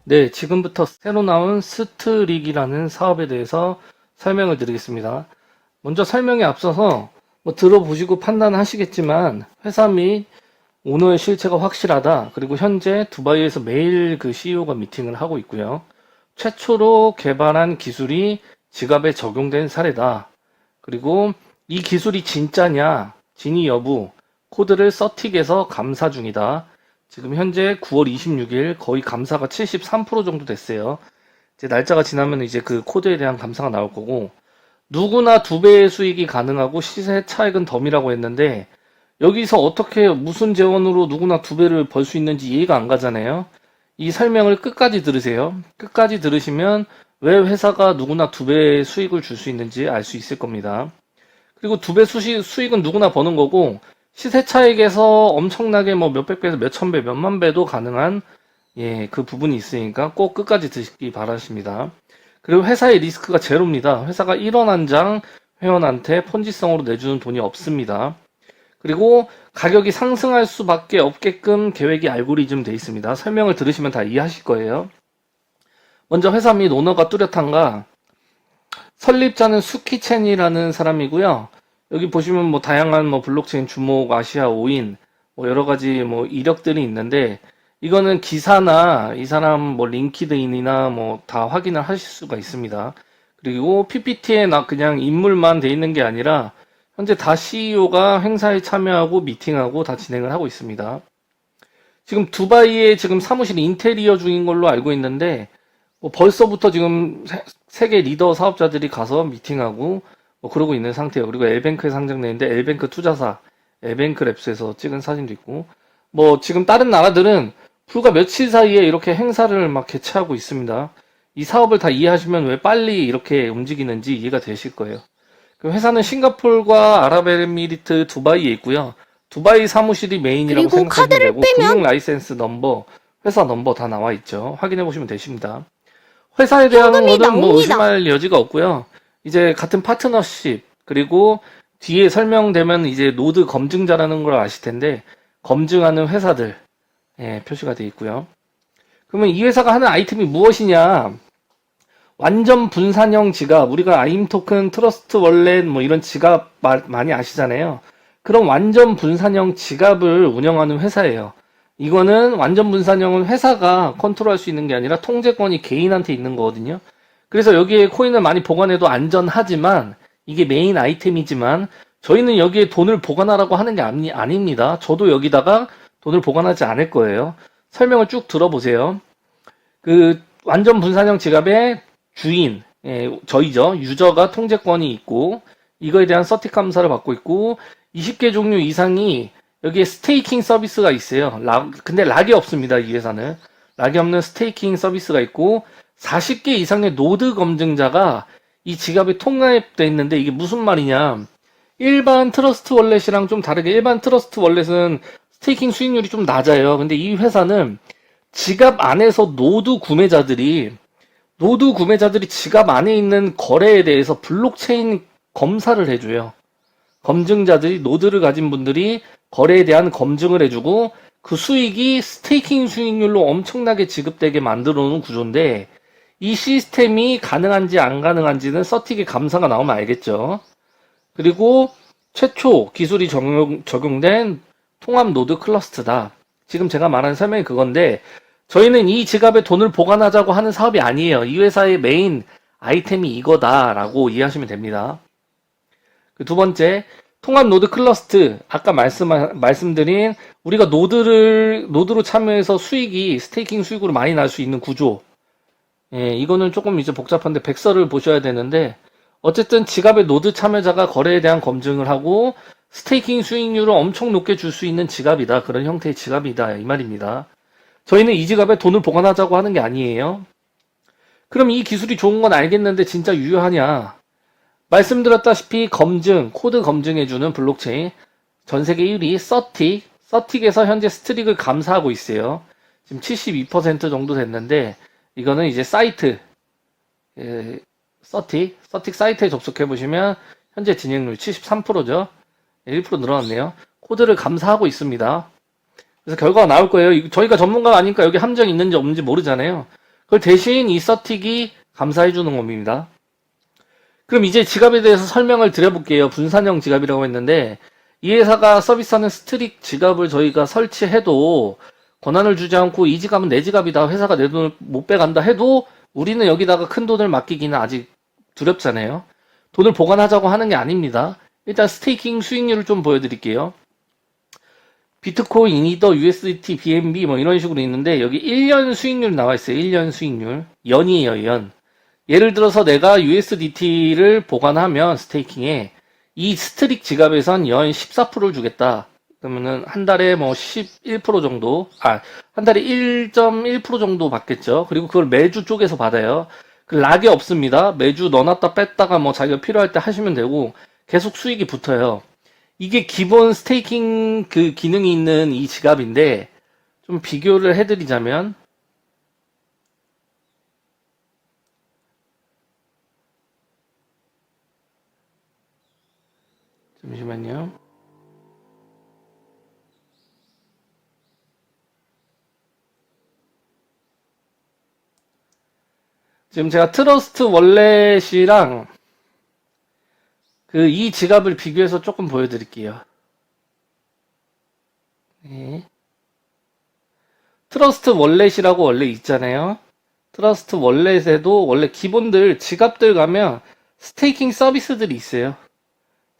네, 지금부터 새로 나온 스트릭이라는 사업에 대해서 설명을 드리겠습니다. 먼저 설명에 앞서서 뭐 들어보시고 판단하시겠지만 회사 및 오너의 실체가 확실하다. 그리고 현재 두바이에서 매일 그 CEO가 미팅을 하고 있고요. 최초로 개발한 기술이 지갑에 적용된 사례다. 그리고 이 기술이 진짜냐, 진위 여부, 코드를 서틱에서 감사 중이다. 지금 현재 9월 26일 거의 감사가 73% 정도 됐어요. 이제 날짜가 지나면 이제 그 코드에 대한 감사가 나올 거고, 누구나 두 배의 수익이 가능하고 시세 차익은 덤이라고 했는데, 여기서 어떻게 무슨 재원으로 누구나 두 배를 벌 수 있는지 이해가 안 가잖아요. 이 설명을 끝까지 들으세요. 끝까지 들으시면 왜 회사가 누구나 두 배의 수익을 줄 수 있는지 알 수 있을 겁니다. 그리고 두 배 수익은 누구나 버는 거고, 시세 차익에서 엄청나게 뭐 몇백 배에서 몇천 배, 몇만 배도 가능한 그 부분이 있으니까 꼭 끝까지 드시기 바라십니다. 그리고 회사의 리스크가 제로입니다. 회사가 1원 한 장 회원한테 폰지성으로 내주는 돈이 없습니다. 그리고 가격이 상승할 수밖에 없게끔 계획이 알고리즘 돼 있습니다. 설명을 들으시면 다 이해하실 거예요. 먼저 회사 및 오너가 뚜렷한가? 설립자는 수키첸이라는 사람이고요. 여기 보시면 뭐 다양한 뭐 블록체인 주목, 아시아 5인, 뭐 여러 가지 뭐 이력들이 있는데, 이거는 기사나 이 사람 뭐 링키드인이나 뭐 다 확인을 하실 수가 있습니다. 그리고 PPT에 나 그냥 인물만 돼 있는 게 아니라 현재 다 CEO가 행사에 참여하고 미팅하고 다 진행을 하고 있습니다. 지금 두바이에 지금 사무실 인테리어 중인 걸로 알고 있는데, 뭐 벌써부터 지금 세계 리더 사업자들이 가서 미팅하고 뭐 그러고 있는 상태예요. 그리고 엘뱅크에 상장돼 있는데 엘뱅크 투자사, 엘뱅크 랩스에서 찍은 사진도 있고, 뭐 지금 다른 나라들은 불과 며칠 사이에 이렇게 행사를 막 개최하고 있습니다. 이 사업을 다 이해하시면 왜 빨리 이렇게 움직이는지 이해가 되실 거예요. 그 회사는 싱가포르와 아랍에미리트 두바이에 있고요. 두바이 사무실이 메인이라고 그리고 생각하시면 카드를 되고, 빼면 금융 라이센스 넘버, 회사 넘버 다 나와 있죠. 확인해 보시면 되십니다. 회사에 대한 현금이 거는 뭐 나옵니다. 의심할 여지가 없고요. 이제 같은 파트너십, 그리고 뒤에 설명되면 이제 노드 검증자라는 걸 아실 텐데, 검증하는 회사들, 표시가 되어 있고요. 그러면 이 회사가 하는 아이템이 무엇이냐? 완전 분산형 지갑, 우리가 아임 토큰, 트러스트 월렛 뭐 이런 지갑 많이 아시잖아요. 그런 완전 분산형 지갑을 운영하는 회사예요. 이거는 완전 분산형은 회사가 컨트롤할 수 있는 게 아니라 통제권이 개인한테 있는 거거든요. 그래서 여기에 코인을 많이 보관해도 안전하지만 이게 메인 아이템이지만 저희는 여기에 돈을 보관하라고 하는 게 아닙니다. 저도 여기다가 돈을 보관하지 않을 거예요. 설명을 쭉 들어보세요. 그 완전 분산형 지갑의 주인, 저희죠. 유저가 통제권이 있고 이거에 대한 서티 감사를 받고 있고 20개 종류 이상이 여기에 스테이킹 서비스가 있어요. 근데 락이 없습니다. 이 회사는. 락이 없는 스테이킹 서비스가 있고 40개 이상의 노드 검증자가 이 지갑에 통합되어 있는데 이게 무슨 말이냐. 일반 트러스트 월렛이랑 좀 다르게 일반 트러스트 월렛은 스테이킹 수익률이 좀 낮아요. 근데 이 회사는 지갑 안에서 노드 구매자들이 지갑 안에 있는 거래에 대해서 블록체인 검사를 해줘요. 검증자들이 노드를 가진 분들이 거래에 대한 검증을 해주고 그 수익이 스테이킹 수익률로 엄청나게 지급되게 만들어 놓은 구조인데 이 시스템이 가능한지 안 가능한지는 서틱의 감사가 나오면 알겠죠. 그리고 최초 기술이 적용된 통합 노드 클러스터다. 지금 제가 말하는 설명이 그건데 저희는 이 지갑에 돈을 보관하자고 하는 사업이 아니에요. 이 회사의 메인 아이템이 이거다라고 이해하시면 됩니다. 그 두 번째, 통합 노드 클러스트. 아까 말씀드린 우리가 노드로 참여해서 수익이 스테이킹 수익으로 많이 날 수 있는 구조. 이거는 조금 이제 복잡한데 백서를 보셔야 되는데 어쨌든 지갑의 노드 참여자가 거래에 대한 검증을 하고 스테이킹 수익률을 엄청 높게 줄 수 있는 지갑이다. 그런 형태의 지갑이다. 이 말입니다. 저희는 이 지갑에 돈을 보관하자고 하는 게 아니에요. 그럼 이 기술이 좋은 건 알겠는데 진짜 유효하냐? 말씀드렸다시피 코드 검증해주는 블록체인 전 세계 1위 서틱에서 현재 스트릭을 감사하고 있어요. 지금 72% 정도 됐는데 이거는 이제 사이트 서틱 사이트에 접속해 보시면 현재 진행률 73%죠. 1% 늘어났네요. 코드를 감사하고 있습니다. 그래서 결과가 나올 거예요. 저희가 전문가가 아니니까 여기 함정이 있는지 없는지 모르잖아요. 그걸 대신 이 서틱이 감사해 주는 겁니다. 그럼 이제 지갑에 대해서 설명을 드려볼게요. 분산형 지갑이라고 했는데 이 회사가 서비스하는 스트릭 지갑을 저희가 설치해도 권한을 주지 않고 이 지갑은 내 지갑이다. 회사가 내 돈을 못 빼간다 해도 우리는 여기다가 큰 돈을 맡기기는 아직 두렵잖아요. 돈을 보관하자고 하는 게 아닙니다. 일단 스테이킹 수익률을 좀 보여드릴게요. 비트코인, 이더, USDT, BNB 뭐 이런 식으로 있는데 여기 1년 수익률 나와 있어요. 1년 수익률. 연이에요, 연. 예를 들어서 내가 USDT를 보관하면 스테이킹에 이 스트릭 지갑에선 연 14%를 주겠다. 그러면은 한 달에 뭐 11% 정도, 한 달에 1.1% 정도 받겠죠. 그리고 그걸 매주 쪼개서 받아요. 그 락이 없습니다. 매주 넣어놨다 뺐다가 뭐 자기가 필요할 때 하시면 되고 계속 수익이 붙어요. 이게 기본 스테이킹 그 기능이 있는 이 지갑인데 좀 비교를 해드리자면 잠시만요. 지금 제가 트러스트 월렛이랑 그 이 지갑을 비교해서 조금 보여드릴게요. 네. 트러스트 월렛이라고 원래 있잖아요. 트러스트 월렛에도 원래 기본들 지갑들 가면 스테이킹 서비스들이 있어요.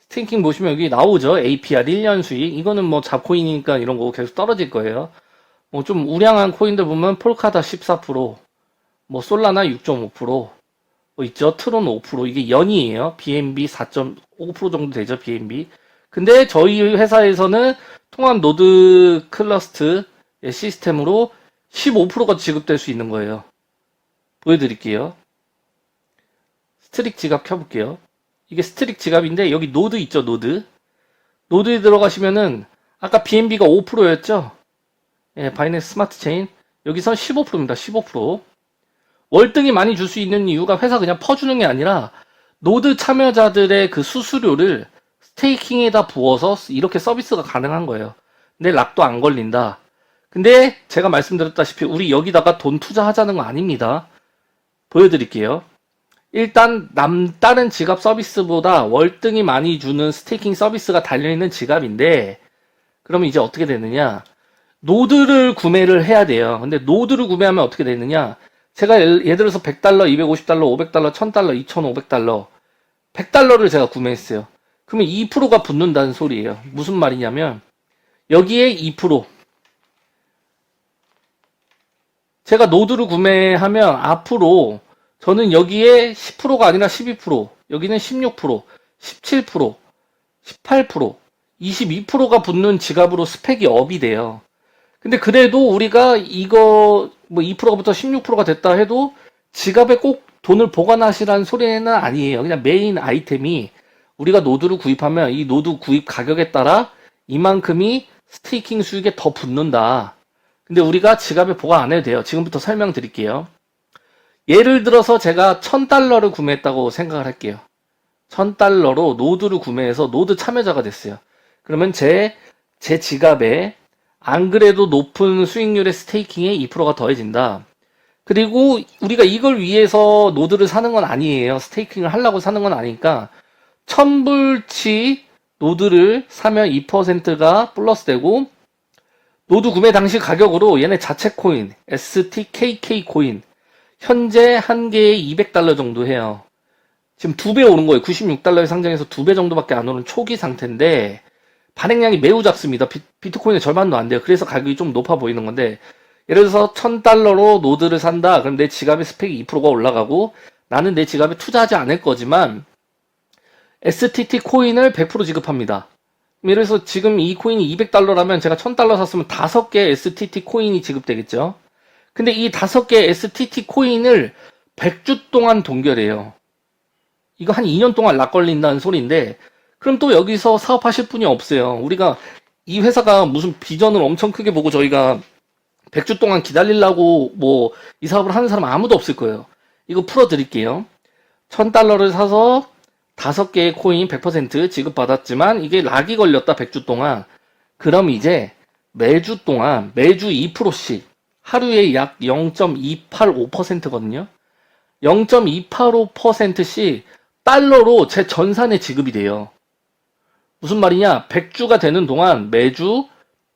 스테이킹 보시면 여기 나오죠. APR 1년 수익. 이거는 뭐 잡코인이니까 이런 거 계속 떨어질 거예요. 뭐 좀 우량한 코인들 보면 폴카다 14%, 뭐 솔라나 6.5%, 뭐 있죠. 트론 5%. 이게 연이에요. BNB 4.5% 정도 되죠. BNB. 근데 저희 회사에서는 통합 노드 클러스트 시스템으로 15%가 지급될 수 있는 거예요. 보여드릴게요. 스트릭 지갑 켜볼게요. 이게 스트릭 지갑인데 여기 노드 있죠. 노드. 노드에 들어가시면은 아까 BNB가 5%였죠. 예, 바이낸스 스마트 체인. 여기선 15%입니다. 15%. 월등히 많이 줄 수 있는 이유가 회사 그냥 퍼주는 게 아니라 노드 참여자들의 그 수수료를 스테이킹에다 부어서 이렇게 서비스가 가능한 거예요. 근데 락도 안 걸린다. 근데 제가 말씀드렸다시피 우리 여기다가 돈 투자하자는 거 아닙니다. 보여드릴게요. 일단 다른 지갑 서비스보다 월등히 많이 주는 스테이킹 서비스가 달려있는 지갑인데 그러면 이제 어떻게 되느냐. 노드를 구매를 해야 돼요. 근데 노드를 구매하면 어떻게 되느냐. 제가 예를 들어서 100달러, 250달러, 500달러, 1000달러, 2500달러, 100달러를 제가 구매했어요. 그러면 2%가 붙는다는 소리예요. 무슨 말이냐면 여기에 2%. 제가 노드를 구매하면 앞으로 저는 여기에 10%가 아니라 12%, 여기는 16%, 17%, 18%, 22%가 붙는 지갑으로 스펙이 업이 돼요. 근데 그래도 우리가 이거 뭐 2%가 부터 16%가 됐다 해도 지갑에 꼭 돈을 보관하시라는 소리는 아니에요. 그냥 메인 아이템이 우리가 노드를 구입하면 이 노드 구입 가격에 따라 이만큼이 스테이킹 수익에 더 붙는다. 근데 우리가 지갑에 보관 안 해도 돼요. 지금부터 설명드릴게요. 예를 들어서 제가 1000달러를 구매했다고 생각을 할게요. 1000달러로 노드를 구매해서 노드 참여자가 됐어요. 그러면 제 지갑에 안 그래도 높은 수익률의 스테이킹에 2%가 더해진다. 그리고 우리가 이걸 위해서 노드를 사는 건 아니에요. 스테이킹을 하려고 사는 건 아니니까 1000불치 노드를 사면 2%가 플러스 되고 노드 구매 당시 가격으로 얘네 자체 코인 STKK 코인 현재 한 개에 200달러 정도 해요. 지금 2배 오른 거예요. 96달러에 상장해서 2배 정도밖에 안 오른 초기 상태인데 발행량이 매우 작습니다. 비트코인의 절반도 안 돼요. 그래서 가격이 좀 높아 보이는 건데 예를 들어서 1000달러로 노드를 산다. 그럼 내 지갑의 스펙이 2%가 올라가고 나는 내 지갑에 투자하지 않을 거지만 STT 코인을 100% 지급합니다. 예를 들어서 지금 이 코인이 200달러라면 제가 1000달러 샀으면 5개 STT 코인이 지급되겠죠. 근데 이 5개 STT 코인을 100주 동안 동결해요. 이거 한 2년 동안 락 걸린다는 소리인데 그럼 또 여기서 사업하실 분이 없어요. 우리가 이 회사가 무슨 비전을 엄청 크게 보고 저희가 100주 동안 기다리려고 뭐 이 사업을 하는 사람 아무도 없을 거예요. 이거 풀어드릴게요. 1000달러를 사서 5개의 코인 100% 지급받았지만 이게 락이 걸렸다 100주 동안. 그럼 이제 매주 동안 매주 2%씩 하루에 약 0.285%거든요. 0.285%씩 달러로 제 전산에 지급이 돼요. 무슨 말이냐? 100주가 되는 동안 매주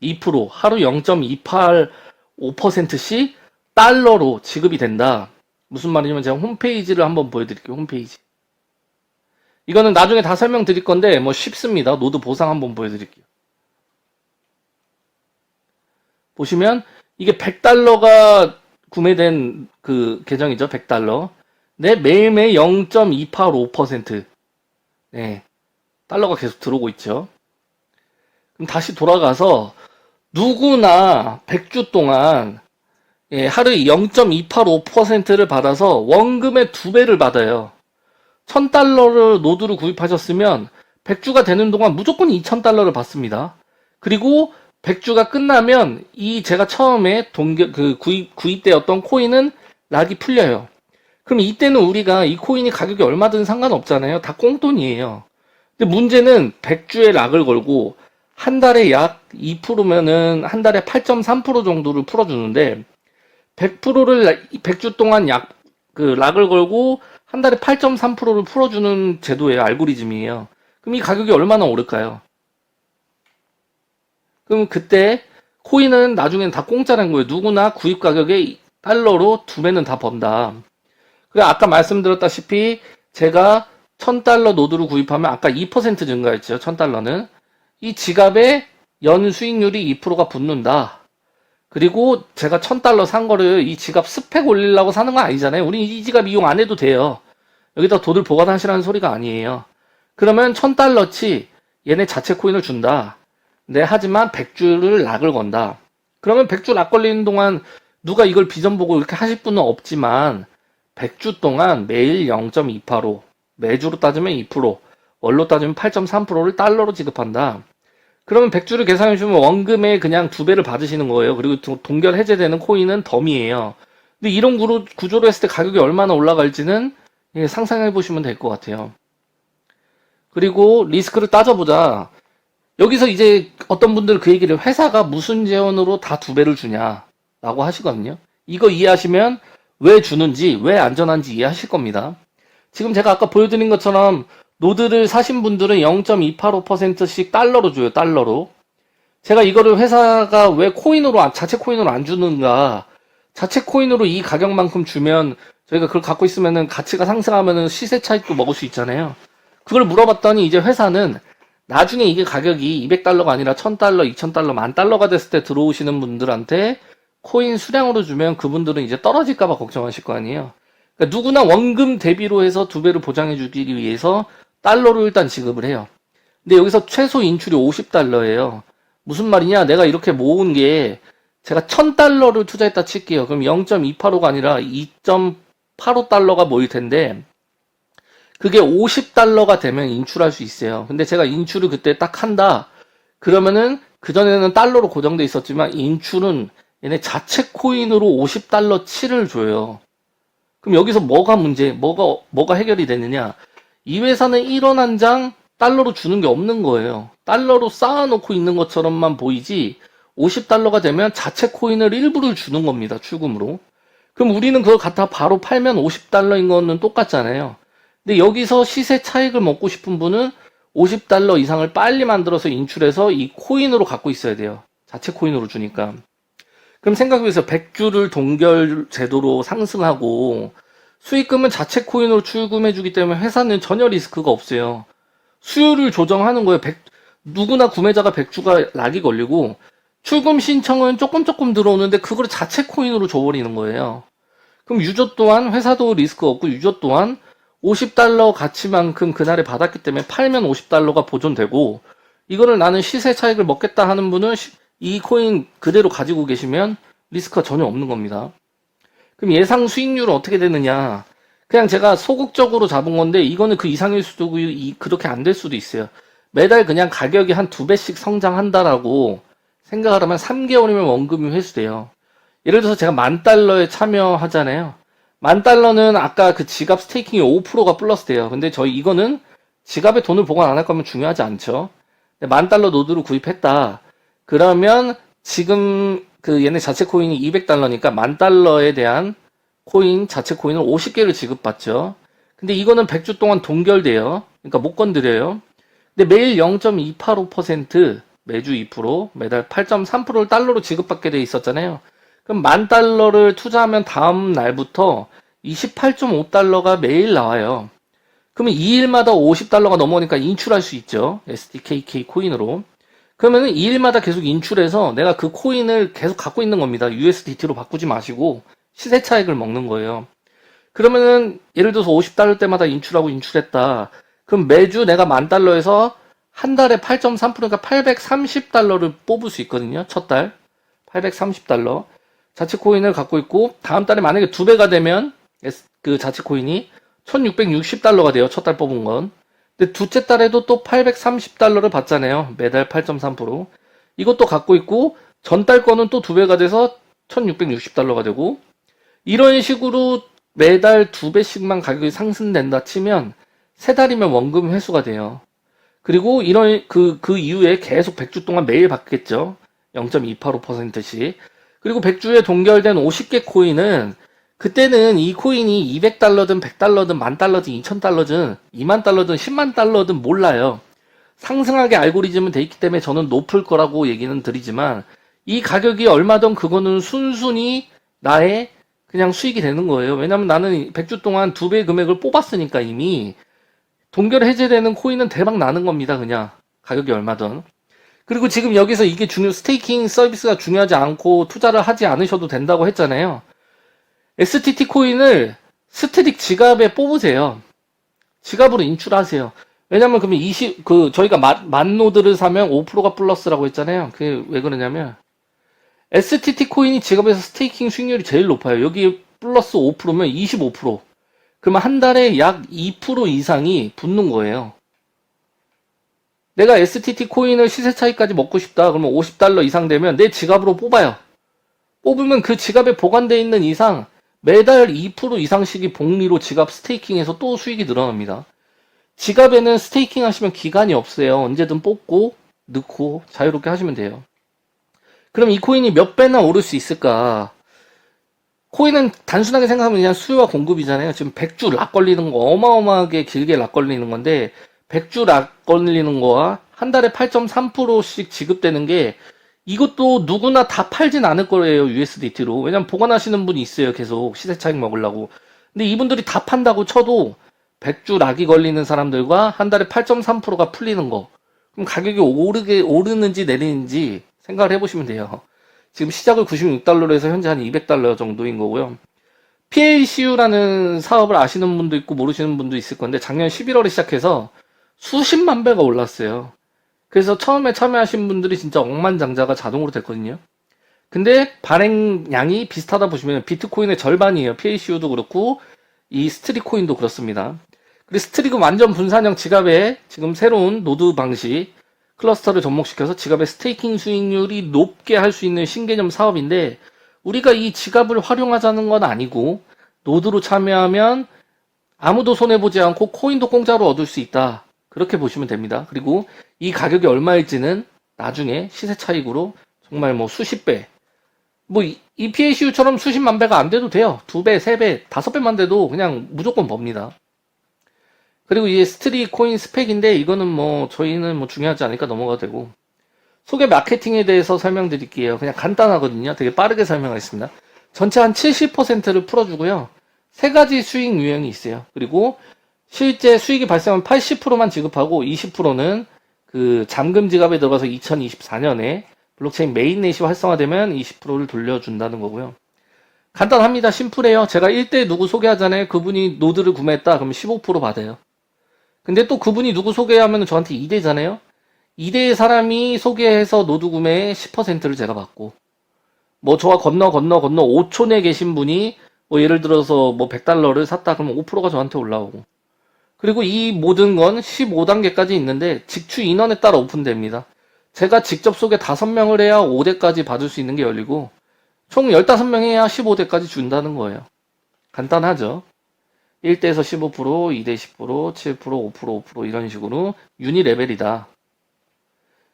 2%, 하루 0.285%씩 달러로 지급이 된다. 무슨 말이냐면 제가 홈페이지를 한번 보여드릴게요. 홈페이지. 이거는 나중에 다 설명드릴 건데 뭐 쉽습니다. 노드 보상 한번 보여드릴게요. 보시면 이게 100달러가 구매된 그 계정이죠. 100달러. 네, 매일매일 0.285%. 네, 달러가 계속 들어오고 있죠. 그럼 다시 돌아가서 누구나 100주 동안 하루에 0.285%를 받아서 원금의 2배를 받아요. 1000달러를 노드로 구입하셨으면 100주가 되는 동안 무조건 2000달러를 받습니다. 그리고 100주가 끝나면 이 제가 처음에 구입되었던 코인은 락이 풀려요. 그럼 이때는 우리가 이 코인이 가격이 얼마든 상관없잖아요. 다 꽁돈이에요. 근데 문제는 100주에 락을 걸고 한 달에 약 2%면은 한 달에 8.3% 정도를 풀어주는데 100%를 100주 동안 락을 걸고 한 달에 8.3%를 풀어주는 제도예요. 알고리즘이에요. 그럼 이 가격이 얼마나 오를까요? 그럼 그때 코인은 나중엔 다 공짜라는 거예요. 누구나 구입 가격에 달러로 2배는 다 번다. 그래 아까 말씀드렸다시피 제가 1000달러 노드를 구입하면 아까 2% 증가했죠. 1000달러는. 이 지갑에 연 수익률이 2%가 붙는다. 그리고 제가 1000달러 산 거를 이 지갑 스펙 올리려고 사는 건 아니잖아요. 우리 이 지갑 이용 안 해도 돼요. 여기다 돈을 보관하시라는 소리가 아니에요. 그러면 1000달러치 얘네 자체 코인을 준다. 네, 하지만 100주를 락을 건다. 그러면 100주 락 걸리는 동안 누가 이걸 비전 보고 이렇게 하실 분은 없지만 100주 동안 매일 0.285, 매주로 따지면 2%, 월로 따지면 8.3%를 달러로 지급한다. 그러면 100주를 계산해 주면 원금에 그냥 2배를 받으시는 거예요. 그리고 동결 해제되는 코인은 덤이에요. 근데 이런 구조로 했을 때 가격이 얼마나 올라갈지는 상상해 보시면 될 것 같아요. 그리고 리스크를 따져보자. 여기서 이제 어떤 분들은 그 얘기를 회사가 무슨 재원으로 다 2배를 주냐라고 하시거든요. 이거 이해하시면 왜 주는지, 왜 안전한지 이해하실 겁니다. 지금 제가 아까 보여드린 것처럼 노드를 사신 분들은 0.285%씩 달러로 줘요. 달러로. 제가 이거를 회사가 왜 자체 코인으로 안 주는가. 자체 코인으로 이 가격만큼 주면 저희가 그걸 갖고 있으면은 가치가 상승하면은 시세 차익도 먹을 수 있잖아요. 그걸 물어봤더니 이제 회사는 나중에 이게 가격이 200달러가 아니라 1000달러, 2000달러, 10,000달러가 됐을 때 들어오시는 분들한테 코인 수량으로 주면 그분들은 이제 떨어질까봐 걱정하실 거 아니에요. 그러니까 누구나 원금 대비로 해서 2배를 보장해주기 위해서 달러로 일단 지급을 해요. 근데 여기서 최소 인출이 50달러예요. 무슨 말이냐? 내가 이렇게 모은 게 제가 1000달러를 투자했다 칠게요. 그럼 0.285가 아니라 2.85달러가 모일 텐데 그게 50달러가 되면 인출할 수 있어요. 근데 제가 인출을 그때 딱 한다. 그러면은 그전에는 달러로 고정돼 있었지만 인출은 얘네 자체 코인으로 50달러 치를 줘요. 그럼 여기서 뭐가 해결이 되느냐? 이 회사는 1원 한 장 달러로 주는 게 없는 거예요. 달러로 쌓아놓고 있는 것처럼만 보이지 50달러가 되면 자체 코인을 일부를 주는 겁니다. 출금으로. 그럼 우리는 그걸 갖다 바로 팔면 50달러인 거는 똑같잖아요. 근데 여기서 시세 차익을 먹고 싶은 분은 50달러 이상을 빨리 만들어서 인출해서 이 코인으로 갖고 있어야 돼요. 자체 코인으로 주니까. 그럼 생각해보세요. 100주를 동결 제도로 상승하고 수익금은 자체 코인으로 출금해주기 때문에 회사는 전혀 리스크가 없어요. 수요를 조정하는 거예요. 누구나 구매자가 100주가 락이 걸리고 출금 신청은 조금 들어오는데 그걸 자체 코인으로 줘버리는 거예요. 그럼 유저 또한 회사도 리스크 없고 유저 또한 50달러 가치만큼 그날에 받았기 때문에 팔면 50달러가 보존되고 이거를 나는 시세 차익을 먹겠다 하는 분은 이 코인 그대로 가지고 계시면 리스크가 전혀 없는 겁니다. 그럼 예상 수익률은 어떻게 되느냐? 그냥 제가 소극적으로 잡은 건데 이거는 그 이상일 수도 있고 그렇게 안 될 수도 있어요. 매달 그냥 가격이 한 2배씩 성장한다라고 생각을 하면 3개월이면 원금이 회수돼요. 예를 들어서 제가 10,000달러에 참여하잖아요. 10,000달러는 아까 그 지갑 스테이킹이 5%가 플러스 돼요. 근데 이거는 지갑에 돈을 보관 안 할 거면 중요하지 않죠. 10,000달러 노드를 구입했다. 그러면 지금 그 얘네 자체 코인이 200달러니까 10,000달러에 대한 코인, 자체 코인을 50개를 지급받죠. 근데 이거는 100주 동안 동결돼요. 그러니까 못 건드려요. 근데 매일 0.285%, 매주 2%, 매달 8.3%를 달러로 지급받게 돼 있었잖아요. 그럼 10,000달러를 투자하면 다음 날부터 28.5달러가 매일 나와요. 그러면 2일마다 50달러가 넘어오니까 인출할 수 있죠. SDKK 코인으로. 그러면은 2일마다 계속 인출해서 내가 그 코인을 계속 갖고 있는 겁니다. USDT로 바꾸지 마시고 시세 차익을 먹는 거예요. 그러면은 예를 들어서 50달러 때마다 인출하고 인출했다. 그럼 매주 내가 10,000달러에서 한 달에 8.3%니까 830달러를 뽑을 수 있거든요. 첫 달. 830달러. 자체 코인을 갖고 있고 다음 달에 만약에 2배가 되면 그 자체 코인이 1660달러가 돼요. 첫 달 뽑은 건. 근데 둘째 달에도 또 830달러를 받잖아요. 매달 8.3%. 이것도 갖고 있고 전달 거는 또 2배가 돼서 1660달러가 되고 이런 식으로 매달 2배씩만 가격이 상승된다 치면 3달이면 원금 회수가 돼요. 그리고 이런 그 이후에 계속 100주 동안 매일 받겠죠. 0.285%씩. 그리고 100주에 동결된 50개 코인은 그때는 이 코인이 200달러든 100달러든 10,000달러든 2,000달러든 20,000달러든 100,000달러든 몰라요. 상승하게 알고리즘은 돼 있기 때문에 저는 높을 거라고 얘기는 드리지만 이 가격이 얼마든 그거는 순순히 나의 그냥 수익이 되는 거예요. 왜냐면 나는 100주 동안 2배 금액을 뽑았으니까 이미 동결 해제되는 코인은 대박 나는 겁니다. 그냥 가격이 얼마든. 그리고 지금 여기서 이게 스테이킹 서비스가 중요하지 않고 투자를 하지 않으셔도 된다고 했잖아요. STT 코인을 스트릭 지갑에 뽑으세요. 지갑으로 인출하세요. 왜냐면 그러면 저희가 만 노드를 사면 5%가 플러스라고 했잖아요. 그게 왜 그러냐면 STT 코인이 지갑에서 스테이킹 수익률이 제일 높아요. 여기 플러스 5%면 25%. 그러면 한 달에 약 2% 이상이 붙는 거예요. 내가 STT 코인을 시세 차익까지 먹고 싶다. 그러면 50달러 이상 되면 내 지갑으로 뽑아요. 뽑으면 그 지갑에 보관되어 있는 이상 매달 2% 이상씩이 복리로 지갑 스테이킹해서 또 수익이 늘어납니다. 지갑에는 스테이킹 하시면 기간이 없어요. 언제든 뽑고 넣고 자유롭게 하시면 돼요. 그럼 이 코인이 몇 배나 오를 수 있을까? 코인은 단순하게 생각하면 그냥 수요와 공급이잖아요. 지금 100주 락 걸리는 거 어마어마하게 길게 락 걸리는 건데 100주 락 걸리는 거와 한 달에 8.3%씩 지급되는 게 이것도 누구나 다 팔진 않을 거예요. USDT로. 왜냐면 보관하시는 분이 있어요. 계속 시세 차익 먹으려고. 근데 이분들이 다 판다고 쳐도 100주 락이 걸리는 사람들과 한 달에 8.3%가 풀리는 거. 그럼 가격이 오르는지 내리는지 생각을 해보시면 돼요. 지금 시작을 96달러로 해서 현재 한 200달러 정도인 거고요. PACU라는 사업을 아시는 분도 있고 모르시는 분도 있을 건데 작년 11월에 시작해서 수십만 배가 올랐어요. 그래서 처음에 참여하신 분들이 진짜 억만장자가 자동으로 됐거든요. 근데 발행량이 비슷하다 보시면 비트코인의 절반이에요. PACU도 그렇고 이 스트리코인도 그렇습니다. 그리고 스트릭은 완전 분산형 지갑에 지금 새로운 노드 방식 클러스터를 접목시켜서 지갑의 스테이킹 수익률이 높게 할 수 있는 신개념 사업인데 우리가 이 지갑을 활용하자는 건 아니고 노드로 참여하면 아무도 손해보지 않고 코인도 공짜로 얻을 수 있다. 그렇게 보시면 됩니다. 그리고 이 가격이 얼마일지는 나중에 시세 차익으로 정말 뭐 수십 배, 뭐 EPACU처럼 수십만 배가 안 돼도 돼요. 2배, 3배, 5배만 돼도 그냥 무조건 법니다. 그리고 이게 스트리 코인 스펙인데 이거는 뭐 저희는 뭐 중요하지 않으니까 넘어가도 되고 소개 마케팅에 대해서 설명드릴게요. 그냥 간단하거든요. 되게 빠르게 설명하겠습니다. 전체 한 70%를 풀어주고요. 세 가지 수익 유형이 있어요. 그리고 실제 수익이 발생하면 80%만 지급하고 20%는 그 잠금 지갑에 들어가서 2024년에 블록체인 메인넷이 활성화되면 20%를 돌려준다는 거고요. 간단합니다. 심플해요. 제가 1대 누구 소개하잖아요. 그분이 노드를 구매했다. 그러면 15% 받아요. 근데 또 그분이 누구 소개하면 저한테 2대잖아요. 2대의 사람이 소개해서 노드 구매에 10%를 제가 받고 뭐 저와 건너 5촌에 계신 분이 뭐 예를 들어서 뭐 100달러를 샀다 그러면 5%가 저한테 올라오고 그리고 이 모든 건 15단계까지 있는데 직추 인원에 따라 오픈됩니다. 제가 직접 소개 5명을 해야 5대까지 받을 수 있는 게 열리고 총 15명 해야 15대까지 준다는 거예요. 간단하죠. 1대에서 15%, 2대 10%, 7%, 5% 이런 식으로 유니 레벨이다.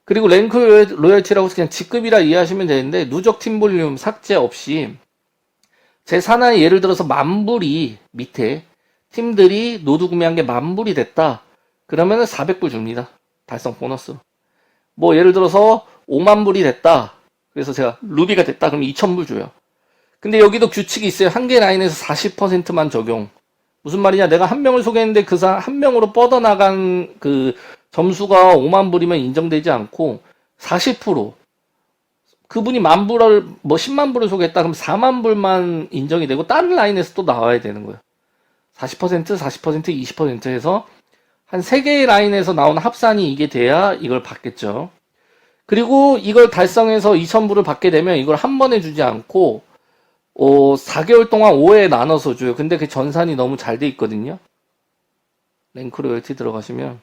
그리고 랭크 로열티라고 해서 그냥 직급이라 이해하시면 되는데 누적 팀 볼륨 삭제 없이 제 산하에 예를 들어서 만불이 밑에 팀들이 노드 구매한 게 만불이 됐다. 그러면은 400불 줍니다. 달성 보너스. 뭐 예를 들어서 5만 불이 됐다. 그래서 제가 루비가 됐다. 그럼 2,000불 줘요. 근데 여기도 규칙이 있어요. 한 개 라인에서 40%만 적용. 무슨 말이냐? 내가 한 명을 소개했는데 그 사람 한 명으로 뻗어나간 그 점수가 5만 불이면 인정되지 않고 40% 그분이 만 불을 뭐 10만 불을 소개했다 그럼 4만 불만 인정이 되고 다른 라인에서 또 나와야 되는 거예요. 40%, 20% 해서 한 3개의 라인에서 나온 합산이 이게 돼야 이걸 받겠죠. 그리고 이걸 달성해서 2,000불을 받게 되면 이걸 한 번에 주지 않고 4개월 동안 5회에 나눠서 줘요. 근데 그 전산이 너무 잘 돼 있거든요. 랭크 로열티 들어가시면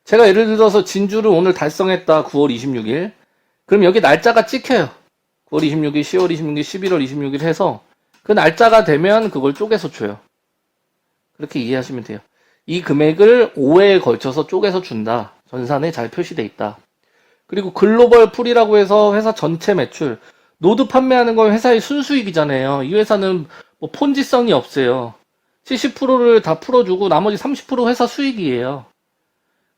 제가 예를 들어서 진주를 오늘 달성했다. 9월 26일. 그럼 여기 날짜가 찍혀요. 9월 26일, 10월 26일, 11월 26일 해서 그 날짜가 되면 그걸 쪼개서 줘요. 그렇게 이해하시면 돼요. 이 금액을 5회에 걸쳐서 쪼개서 준다. 전산에 잘 표시돼 있다. 그리고 글로벌 풀이라고 해서 회사 전체 매출 노드 판매하는 건 회사의 순수익이잖아요. 이 회사는 뭐 폰지성이 없어요. 70%를 다 풀어주고 나머지 30% 회사 수익이에요.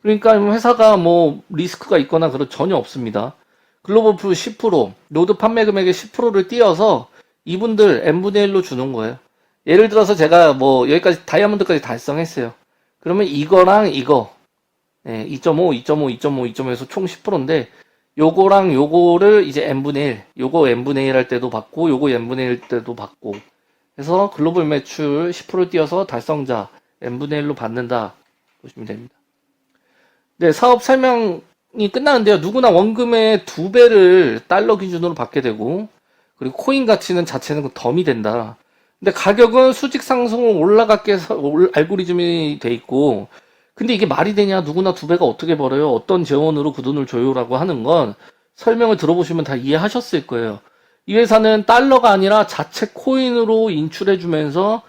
그러니까 회사가 뭐 리스크가 있거나 그런 전혀 없습니다. 글로벌 풀 10%, 노드 판매 금액의 10%를 띄어서 이분들 n분의 1로 주는 거예요. 예를 들어서 제가 뭐 여기까지 다이아몬드까지 달성했어요. 그러면 이거랑 이거 2.5, 2.5, 2.5, 2.5에서 총 10%인데 요거랑 요거를 이제 n분의 1, 요거 n분의 1 할 때도 받고 요거 n분의 1 때도 받고 해서 글로벌 매출 10% 띄어서 달성자 n분의 1로 받는다 보시면 됩니다. 네, 사업 설명이 끝나는데요. 누구나 원금의 2배를 달러 기준으로 받게 되고 그리고 코인 가치는 자체는 덤이 된다. 근데 가격은 수직 상승으로 올라가게 알고리즘이 돼 있고 근데 이게 말이 되냐? 누구나 2배가 어떻게 벌어요? 어떤 재원으로 그 돈을 줘요라고 하는 건 설명을 들어보시면 다 이해하셨을 거예요. 이 회사는 달러가 아니라 자체 코인으로 인출해주면서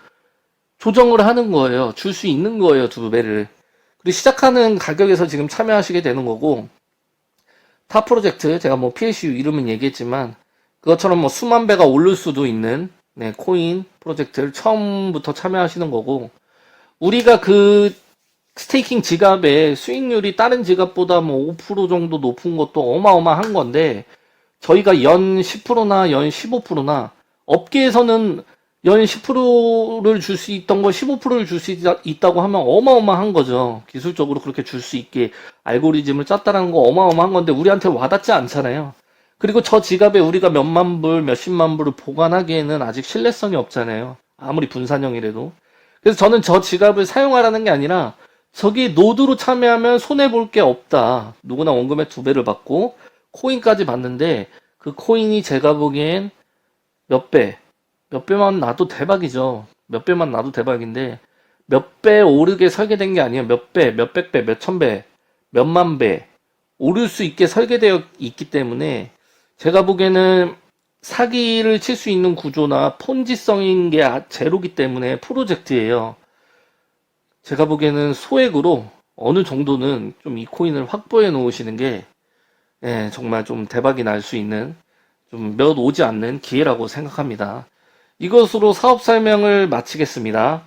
조정을 하는 거예요. 줄 수 있는 거예요, 2배를. 그리고 시작하는 가격에서 지금 참여하시게 되는 거고 타 프로젝트 제가 뭐 PSU 이름은 얘기했지만 그것처럼 뭐 수만 배가 오를 수도 있는 코인 프로젝트를 처음부터 참여하시는 거고 우리가 그 스테이킹 지갑의 수익률이 다른 지갑보다 뭐 5% 정도 높은 것도 어마어마한 건데 저희가 연 10%나 연 15%나 업계에서는 연 10%를 줄 수 있던 걸 15%를 줄 수 있다고 하면 어마어마한 거죠. 기술적으로 그렇게 줄 수 있게 알고리즘을 짰다는 거 어마어마한 건데 우리한테 와닿지 않잖아요. 그리고 저 지갑에 우리가 몇만 불, 몇십만 불을 보관하기에는 아직 신뢰성이 없잖아요. 아무리 분산형이라도. 그래서 저는 저 지갑을 사용하라는 게 아니라 저기 노드로 참여하면 손해볼 게 없다. 누구나 원금의 2배를 받고 코인까지 받는데 그 코인이 제가 보기엔 몇 배만 놔도 대박이죠. 몇 배만 놔도 대박인데 몇 배 오르게 설계된 게 아니에요. 몇 배, 몇백 배, 몇천 배, 몇만 배 오를 수 있게 설계되어 있기 때문에 제가 보기에는 사기를 칠 수 있는 구조나 폰지성인 게 제로기 때문에 프로젝트예요. 제가 보기에는 소액으로 어느 정도는 좀 이 코인을 확보해 놓으시는 게 정말 좀 대박이 날 수 있는 좀 몇 오지 않는 기회라고 생각합니다. 이것으로 사업 설명을 마치겠습니다.